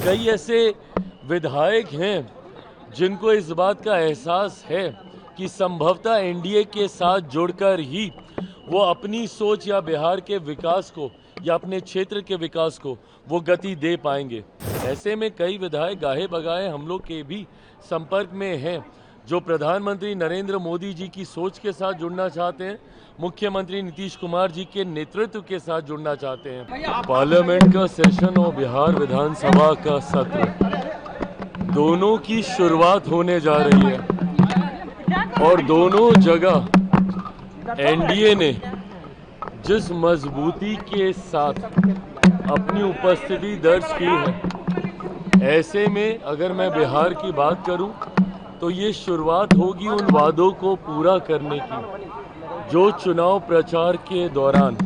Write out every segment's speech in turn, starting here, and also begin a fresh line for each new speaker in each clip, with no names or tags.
कई ऐसे विधायक हैं जिनको इस बात का एहसास है कि संभवतः एनडीए के साथ जुड़कर ही वो अपनी सोच या बिहार के विकास को या अपने क्षेत्र के विकास को वो गति दे पाएंगे। ऐसे में कई विधायक गाहे बगाए हम लोग के भी संपर्क में हैं जो प्रधानमंत्री नरेंद्र मोदी जी की सोच के साथ जुड़ना चाहते हैं, मुख्यमंत्री नीतीश कुमार जी के नेतृत्व के साथ जुड़ना चाहते हैं। पार्लियामेंट का सेशन और बिहार विधानसभा का सत्र दोनों की शुरुआत होने जा रही है और दोनों जगह एनडीए ने जिस मजबूती के साथ अपनी उपस्थिति दर्ज की है, ऐसे में अगर मैं बिहार की बात करूं तो ये शुरुआत होगी उन वादों को पूरा करने की जो चुनाव प्रचार के दौरान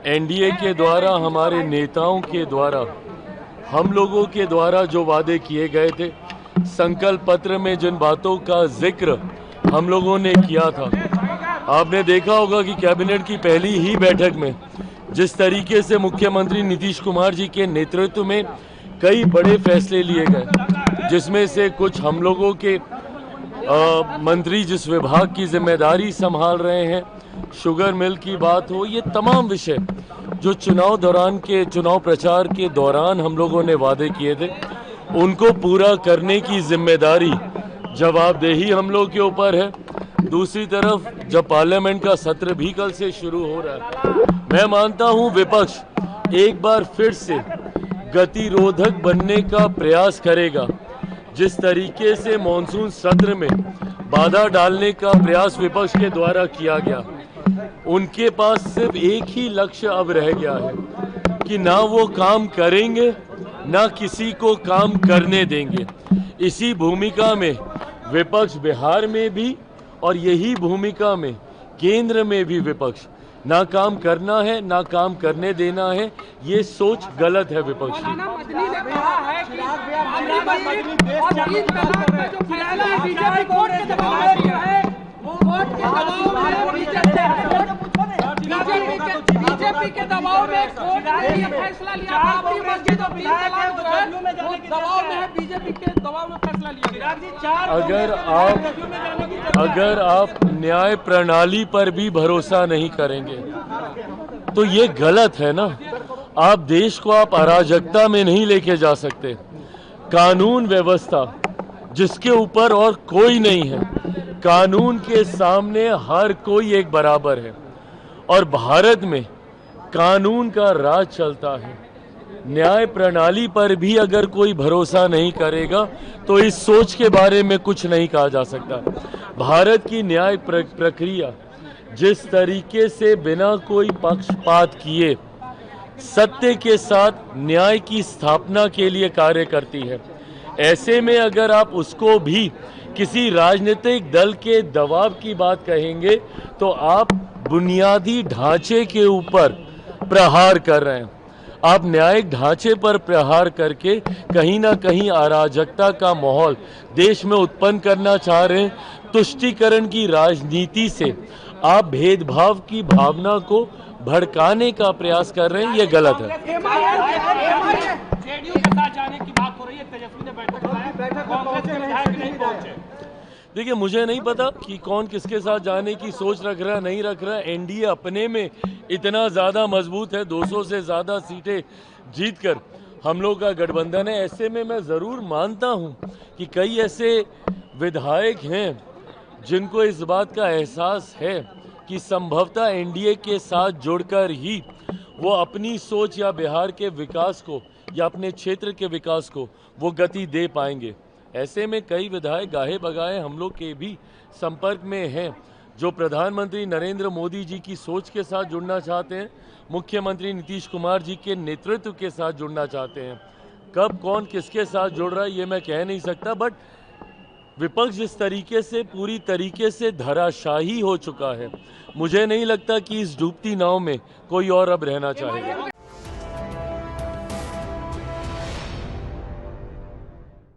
एनडीए के द्वारा, हमारे नेताओं के द्वारा, हम लोगों के द्वारा जो वादे किए गए थे, संकल्प पत्र में जिन बातों का जिक्र हम लोगों ने किया था। आपने देखा होगा कि कैबिनेट की पहली ही बैठक में जिस तरीके से मुख्यमंत्री नीतीश कुमार जी के नेतृत्व में कई बड़े फैसले लिए गए, जिसमें से कुछ हम लोगों के मंत्री जिस विभाग की जिम्मेदारी संभाल रहे हैं, शुगर मिल की बात हो, ये तमाम विषय जो चुनाव प्रचार के दौरान हम लोगों ने वादे किए थे, उनको पूरा करने की जिम्मेदारी, जवाबदेही हम लोग के ऊपर है। दूसरी तरफ जब पार्लियामेंट का सत्र भी कल से शुरू हो रहा है, मैं मानता हूं विपक्ष एक बार फिर से गतिरोधक बनने का प्रयास करेगा। जिस तरीके से मॉनसून सत्र में बाधा डालने का प्रयास विपक्ष के द्वारा किया गया, उनके पास सिर्फ एक ही लक्ष्य अब रह गया है कि ना वो काम करेंगे ना किसी को काम करने देंगे। इसी भूमिका में विपक्ष बिहार में भी और यही भूमिका में केंद्र में भी विपक्ष ना काम करना है ना काम करने देना है। ये सोच गलत है विपक्ष की।
बीजेपी के दबाव में कोर्ट ने ये फैसला लिया था, बाबरी मस्जिद और दबाव में है, बीजेपी के दबाव में फैसला लिया गया।
अगर आप न्याय प्रणाली पर भी भरोसा नहीं करेंगे तो ये गलत है ना। आप देश को आप अराजकता में नहीं लेके जा सकते। कानून व्यवस्था जिसके ऊपर और कोई नहीं है, कानून के सामने हर कोई एक बराबर है और भारत में कानून का राज चलता है। न्याय प्रणाली पर भी अगर कोई भरोसा नहीं करेगा तो इस सोच के बारे में कुछ नहीं कहा जा सकता। भारत की न्याय प्रक्रिया जिस तरीके से बिना कोई पक्षपात किए सत्य के साथ न्याय की स्थापना के लिए कार्य करती है, ऐसे में अगर आप उसको भी किसी राजनीतिक दल के दबाव की बात कहेंगे तो आप बुनियादी ढांचे के ऊपर प्रहार कर रहे हैं। आप न्यायिक ढांचे पर प्रहार करके कहीं ना कहीं अराजकता का माहौल देश में उत्पन्न करना चाह रहे हैं। तुष्टीकरण की राजनीति से आप भेदभाव की भावना को भड़काने का प्रयास कर रहे हैं, ये गलत है।
जेडीयू के साथ जाने की बात हो रही है, तेजस्वी ने बैठक बुलाया, कांग्रेस के विधायक नहीं पहुंचे।
देखिए, मुझे नहीं पता कि कौन किसके साथ जाने की सोच रख रहा है, नहीं रख रहा है। एनडीए अपने में इतना ज़्यादा मजबूत है, 200 से ज़्यादा सीटें जीतकर हम लोग का गठबंधन है। ऐसे में मैं ज़रूर मानता हूं कि कई ऐसे विधायक हैं जिनको इस बात का एहसास है कि संभवतः एनडीए के साथ जुड़कर ही वो अपनी सोच या बिहार के विकास को या अपने क्षेत्र के विकास को वो गति दे पाएंगे। ऐसे में कई विधायक गाहे बगाए हम लोग के भी संपर्क में हैं जो प्रधानमंत्री नरेंद्र मोदी जी की सोच के साथ जुड़ना चाहते हैं, मुख्यमंत्री नीतीश कुमार जी के नेतृत्व के साथ जुड़ना चाहते हैं। कब कौन किसके साथ जुड़ रहा है ये मैं कह नहीं सकता, बट विपक्ष जिस तरीके से पूरी तरीके से धराशाही हो चुका है, मुझे नहीं लगता कि इस डूबती नाव में कोई और अब रहना चाहेगा।